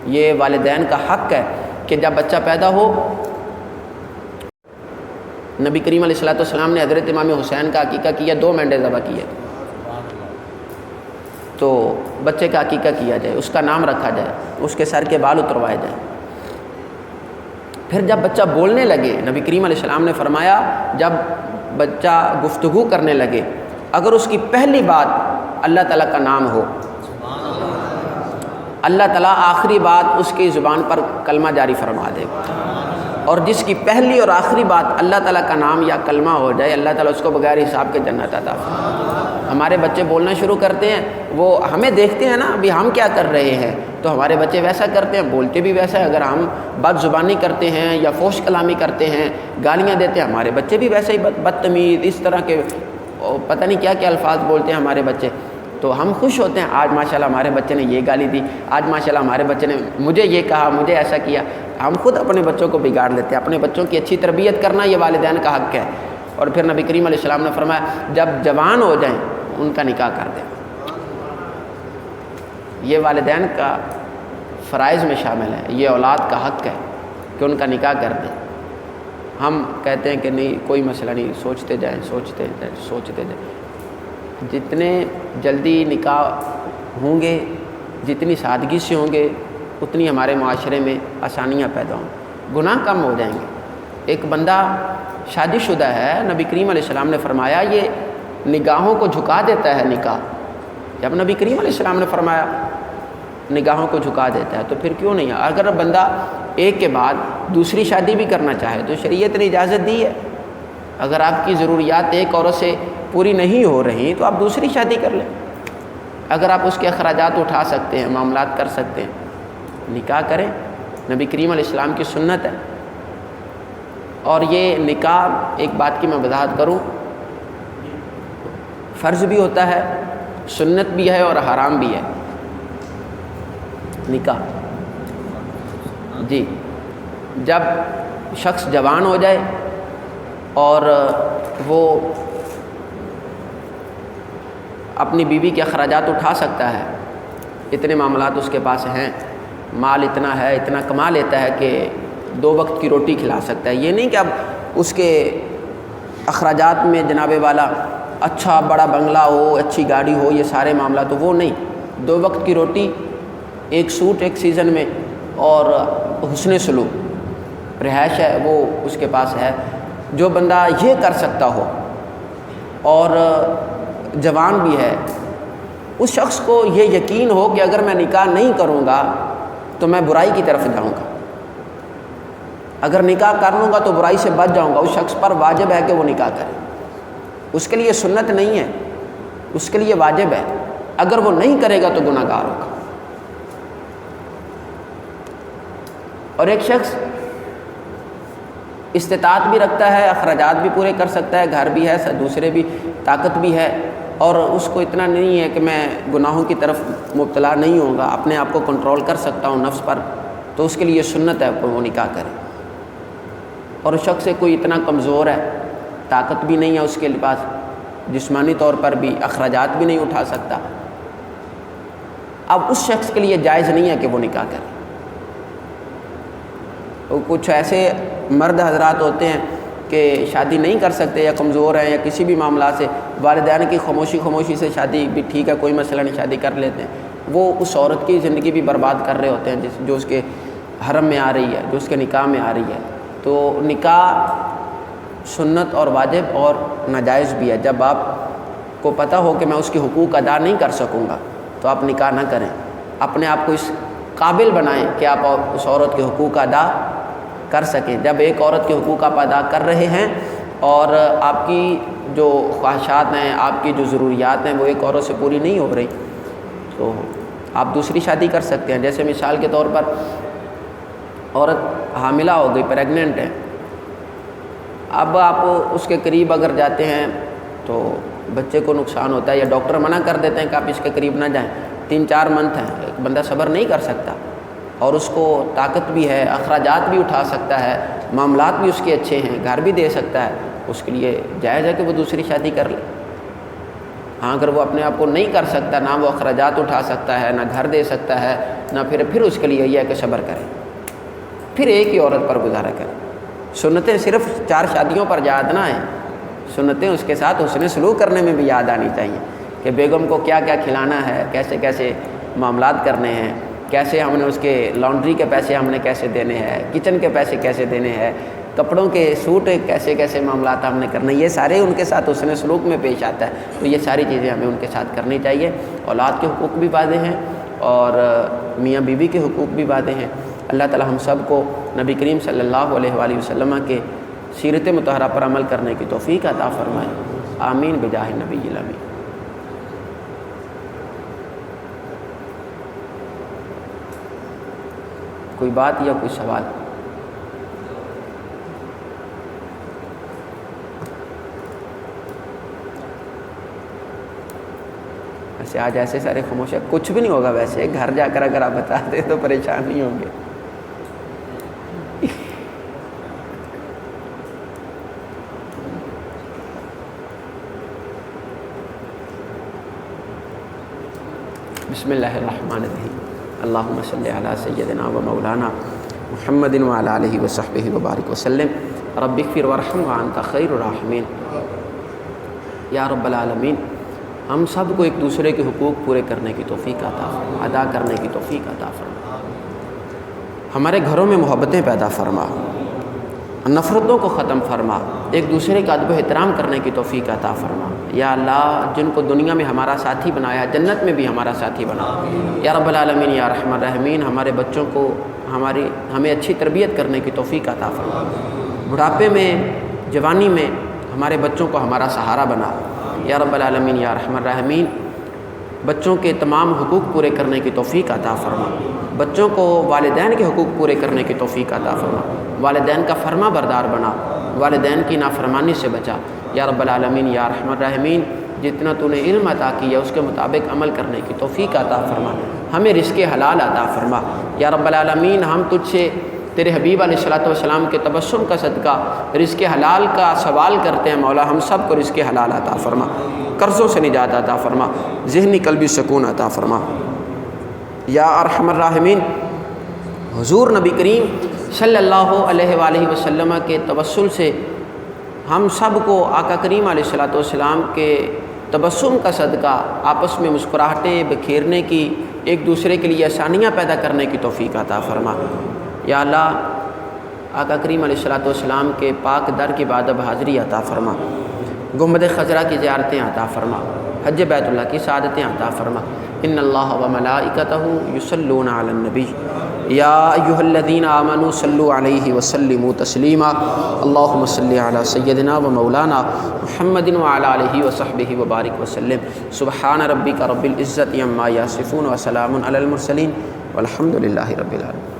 یہ والدین کا حق ہے کہ جب بچہ پیدا ہو، نبی کریم علیہ الصلوۃ والسلام نے حضرت امام حسین کا عقیقہ کیا، 2 مینڈے ذبح کیے، تو بچے کا عقیقہ کیا جائے، اس کا نام رکھا جائے، اس کے سر کے بال اتروائے جائیں۔ پھر جب بچہ بولنے لگے، نبی کریم علیہ السلام نے فرمایا جب بچہ گفتگو کرنے لگے، اگر اس کی پہلی بات اللہ تعالیٰ کا نام ہو، اللہ تعالیٰ آخری بات اس کی زبان پر کلمہ جاری فرما دے، اور جس کی پہلی اور آخری بات اللہ تعالیٰ کا نام یا کلمہ ہو جائے، اللہ تعالیٰ اس کو بغیر حساب کے جنت عطا فرمائے۔ ہمارے بچے بولنا شروع کرتے ہیں، وہ ہمیں دیکھتے ہیں نا ابھی ہم کیا کر رہے ہیں، تو ہمارے بچے ویسا کرتے ہیں، بولتے بھی ویسا ہے۔ اگر ہم بد زبانی کرتے ہیں یا فحش کلامی کرتے ہیں، گالیاں دیتے ہیں، ہمارے بچے بھی ویسے ہی بدتمیز اس طرح کے پتہ نہیں کیا کیا الفاظ بولتے ہیں ہمارے بچے۔ تو ہم خوش ہوتے ہیں، آج ماشاءاللہ ہمارے بچے نے یہ گالی دی، آج ماشاءاللہ ہمارے بچے نے مجھے یہ کہا، مجھے ایسا کیا۔ ہم خود اپنے بچوں کو بگاڑ لیتے ہیں۔ اپنے بچوں کی اچھی تربیت کرنا یہ والدین کا حق ہے۔ اور پھر نبی کریم علیہ السلام نے فرمایا جب جوان ہو جائیں ان کا نکاح کر دیں۔ یہ والدین کا فرائض میں شامل ہے، یہ اولاد کا حق ہے کہ ان کا نکاح کر دیں۔ ہم کہتے ہیں کہ نہیں کوئی مسئلہ نہیں، سوچتے جائیں سوچتے جائیں۔ جتنے جلدی نکاح ہوں گے، جتنی سادگی سے ہوں گے، اتنی ہمارے معاشرے میں آسانیاں پیدا ہوں، گناہ کم ہو جائیں گے۔ ایک بندہ شادی شدہ ہے، نبی کریم علیہ السلام نے فرمایا یہ نگاہوں کو جھکا دیتا ہے نکاح۔ جب نبی کریم علیہ السلام نے فرمایا نگاہوں کو جھکا دیتا ہے تو پھر کیوں نہیں؟ اگر بندہ ایک کے بعد دوسری شادی بھی کرنا چاہے تو شریعت نے اجازت دی ہے۔ اگر آپ کی ضروریات ایک عورت سے پوری نہیں ہو رہی تو آپ دوسری شادی کر لیں۔ اگر آپ اس کے اخراجات اٹھا سکتے ہیں، معاملات کر سکتے ہیں، نکاح کریں، نبی کریم علیہ السلام کی سنت ہے۔ اور یہ نکاح ایک بات کی میں وضاحت کروں، فرض بھی ہوتا ہے، سنت بھی ہے اور حرام بھی ہے نکاح۔ جی، جب شخص جوان ہو جائے اور وہ اپنی بیوی کے اخراجات اٹھا سکتا ہے، اتنے معاملات اس کے پاس ہیں، مال اتنا ہے، اتنا کما لیتا ہے کہ 2 وقت کی روٹی کھلا سکتا ہے۔ یہ نہیں کہ اب اس کے اخراجات میں جناب والا اچھا بڑا بنگلہ ہو، اچھی گاڑی ہو، یہ سارے معاملات تو وہ نہیں۔ 2 وقت کی روٹی، ایک سوٹ ایک سیزن میں، اور حسن سلوک، رہائش ہے وہ اس کے پاس ہے۔ جو بندہ یہ کر سکتا ہو اور جوان بھی ہے، اس شخص کو یہ یقین ہو کہ اگر میں نکاح نہیں کروں گا تو میں برائی کی طرف جاؤں گا، اگر نکاح کر لوں گا تو برائی سے بچ جاؤں گا، اس شخص پر واجب ہے کہ وہ نکاح کرے۔ اس کے لیے سنت نہیں ہے، اس کے لیے واجب ہے۔ اگر وہ نہیں کرے گا تو گناہ گار ہوگا۔ اور ایک شخص استطاعت بھی رکھتا ہے، اخراجات بھی پورے کر سکتا ہے، گھر بھی ہے، دوسرے بھی طاقت بھی ہے، اور اس کو اتنا نہیں ہے کہ میں گناہوں کی طرف مبتلا نہیں ہوں گا، اپنے آپ کو کنٹرول کر سکتا ہوں نفس پر، تو اس کے لیے سنت ہے کہ وہ نکاح کرے۔ اور اس شخص سے کوئی اتنا کمزور ہے، طاقت بھی نہیں ہے اس کے پاس، جسمانی طور پر بھی اخراجات بھی نہیں اٹھا سکتا، اب اس شخص کے لیے جائز نہیں ہے کہ وہ نکاح کرے۔ کچھ ایسے مرد حضرات ہوتے ہیں کہ شادی نہیں کر سکتے یا کمزور ہیں یا کسی بھی معاملات سے، والدین کی خاموشی سے شادی بھی ٹھیک ہے، کوئی مسئلہ نہیں، شادی کر لیتے ہیں، وہ اس عورت کی زندگی بھی برباد کر رہے ہوتے ہیں جو اس کے حرم میں آ رہی ہے، جو اس کے نکاح میں آ رہی ہے۔ تو نکاح سنت اور واجب اور ناجائز بھی ہے۔ جب آپ کو پتہ ہو کہ میں اس کے حقوق ادا نہیں کر سکوں گا تو آپ نکاح نہ کریں، اپنے آپ کو اس قابل بنائیں کہ آپ اس عورت کے حقوق ادا کر سکیں۔ جب ایک عورت کے حقوق آپ ادا کر رہے ہیں اور آپ کی جو خواہشات ہیں، آپ کی جو ضروریات ہیں وہ ایک عورت سے پوری نہیں ہو رہی، تو آپ دوسری شادی کر سکتے ہیں۔ جیسے مثال کے طور پر عورت حاملہ ہو گئی، پریگننٹ ہے، اب آپ اس کے قریب اگر جاتے ہیں تو بچے کو نقصان ہوتا ہے، یا ڈاکٹر منع کر دیتے ہیں کہ آپ اس کے قریب نہ جائیں، 3-4 منتھ ہیں، ایک بندہ صبر نہیں کر سکتا، اور اس کو طاقت بھی ہے، اخراجات بھی اٹھا سکتا ہے، معاملات بھی اس کے اچھے ہیں، گھر بھی دے سکتا ہے، اس کے لیے جائز ہے کہ وہ دوسری شادی کر لے۔ ہاں اگر وہ اپنے آپ کو نہیں کر سکتا، نہ وہ اخراجات اٹھا سکتا ہے، نہ گھر دے سکتا ہے، نہ پھر اس کے لیے یہ ہے کہ صبر کرے، پھر ایک ہی عورت پر گزارا کرے۔ سنتیں صرف 4 شادیوں پر یاد نہ ہیں، سنتیں اس کے ساتھ حسن سلوک کرنے میں بھی یاد آنی چاہیے کہ بیگم کو کیا کیا کھلانا ہے، کیسے کیسے معاملات کرنے ہیں، کیسے ہم نے اس کے لانڈری کے پیسے ہم نے کیسے دینے ہیں، کچن کے پیسے کیسے دینے ہیں، کپڑوں کے سوٹ کیسے کیسے معاملات ہم نے کرنے، یہ سارے ان کے ساتھ حسن سلوک میں پیش آتا ہے۔ تو یہ ساری چیزیں ہمیں ان کے ساتھ کرنی چاہیے۔ اولاد کے حقوق بھی واضح ہیں اور میاں بیوی کے حقوق بھی واضح ہیں۔ اللہ تعالی ہم سب کو نبی کریم صلی اللہ علیہ وآلہ وسلم کے سیرت مطہرہ پر عمل کرنے کی توفیق عطا فرمائے، آمین بجاہ نبی الامین۔ کوئی بات یا کوئی سوال؟ ویسے آج ایسے سارے خاموش ہیں، کچھ بھی نہیں ہوگا، ویسے گھر جا کر اگر آپ بتا دیں تو پریشان نہیں ہوں گے۔ بسم اللہ الرحمن الرحیم، اللہم صلی علی سیدنا و مولانا محمد وعلی آلہ وصحبہ وبارک وسلم، رب اغفر وارحم وانت خیر الراحمین۔ یا رب العالمین، ہم سب کو ایک دوسرے کے حقوق پورے کرنے کی توفیق عطا فرما، ادا کرنے کی توفیق عطا فرما، ہمارے گھروں میں محبتیں پیدا فرما، نفرتوں کو ختم فرما، ایک دوسرے کا ادب و احترام کرنے کی توفیق عطا فرما۔ یا اللہ، جن کو دنیا میں ہمارا ساتھی بنایا، جنت میں بھی ہمارا ساتھی بنا۔ یا رب العالمین، یا رحم الرحمین، ہمارے بچوں کو ہمیں اچھی تربیت کرنے کی توفیق عطا فرما، بڑھاپے میں، جوانی میں ہمارے بچوں کو ہمارا سہارا بنا۔ یا رب العالمین، یا رحم الرحمین، بچوں کے تمام حقوق پورے کرنے کی توفیق عطا فرما، بچوں کو والدین کے حقوق پورے کرنے کی توفیق عطا فرما، والدین کا فرما بردار بنا، والدین کی نافرمانی سے بچا۔ یا رب العالمین، یا رحم الرحمین، جتنا تو نے علم عطا کیا اس کے مطابق عمل کرنے کی توفیق عطا فرما، ہمیں رزق حلال عطا فرما۔ یا رب العالمین، ہم تجھ سے تیرے حبیب علیہ الصلوۃ والسلام کے تبسم کا صدقہ رزق حلال کا سوال کرتے ہیں، مولا ہم سب کو رزق حلال عطا فرما، قرضوں سے نجات عطا فرما، ذہنی قلبی سکون عطا فرما۔ یا ارحم الراحمین، حضور نبی کریم صلی اللہ علیہ وآلہ وسلم کے توسل سے ہم سب کو آقا کریم علیہ الصلوۃ والسلام کے تبسم کا صدقہ آپس میں مسکراہٹیں بکھیرنے کی، ایک دوسرے کے لیے آسانیاں پیدا کرنے کی توفیق عطا فرما۔ یا اللہ، آقا کریم علیہ الصلوۃ والسلام کے پاک در کی بادب حاضری عطا فرما، گنبد خضرا کی زیارتیں عطا فرما، حج بیت اللہ کی سعادتیں عطا فرما۔ ان اللہ و ملائکتہ یصلون علی النبی یا ایھا الذین آمنوا صلوا علیہ وسلموا تسلیما، اللہم صلی علی سیدنا و مولانا محمد وعلی آلہ وصحبہ وبارک وسلم۔ سبحان ربک رب العزۃ عما یصفون وسلام علی المرسلین والحمد للہ رب العالمین۔